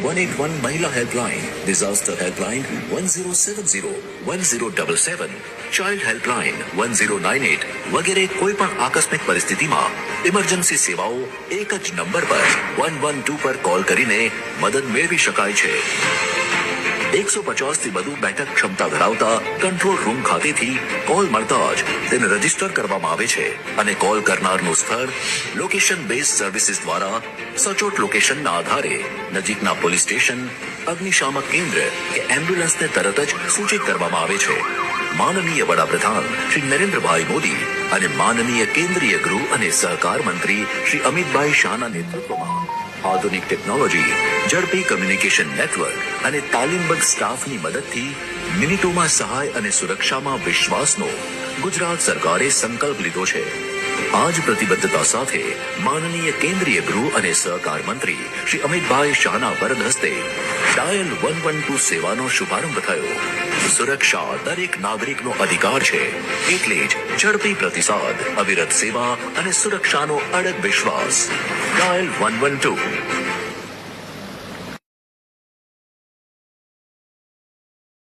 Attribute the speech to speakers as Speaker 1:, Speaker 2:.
Speaker 1: 181 મહિલા helpline, disaster helpline 1070, 1077, child helpline 1098 વગેરે કોઈ પણ આકસ્મિક પરિસ્થિતિમાં ઇમરજન્સી સેવાઓ એક જ નંબર પર 112 પર કોલ કરીને મદદ મેળવી શકાય છે. 150 થી વધુ બેઠક ક્ષમતા ધરાવતા કંટ્રોલ રૂમ ખાતેથી કોલ મળતા જ તેને રજીસ્ટર કરવામાં આવે છે અને કોલ કરનારનું સ્થળ લોકેશન બેઝ સર્વિસીસ દ્વારા સચોટ લોકેશનના આધારે નજીકના પોલીસ સ્ટેશન, અગ્નિશામક કેન્દ્ર કે એમ્બ્યુલન્સને તરત જ સૂચિત કરવામાં આવે છે. માનનીય વડાપ્રધાન શ્રી નરેન્દ્રભાઈ મોદી અને માનનીય કેન્દ્રીય ગૃહ અને સહકાર મંત્રી શ્રી અમિતભાઈ શાહના નેતૃત્વમાં આધુનિક ટેકનોલોજી, ઝડપી કમ્યુનિકેશન નેટવર્ક અને તાલીમબદ્ધ સ્ટાફની મદદથી મિનિટોમાં સહાય અને સુરક્ષામાં વિશ્વાસનો ગુજરાત સરકારે સંકલ્પ લીધો છે. આ જ પ્રતિબદ્ધતા સાથે માનનીય કેન્દ્રીય ગૃહ અને સહકાર મંત્રી શ્રી અમિતભાઈ શાહના વરદ હસ્તે ડાયલ 112 સેવાનો શુભારંભ થયો. સુરક્ષા દરેક નાગરિકનો અધિકાર છે, એટલે જ ઝડપી પ્રતિસાદ, અવિરત સેવા અને સુરક્ષાનો અડગ વિશ્વાસ. ડાયલ 112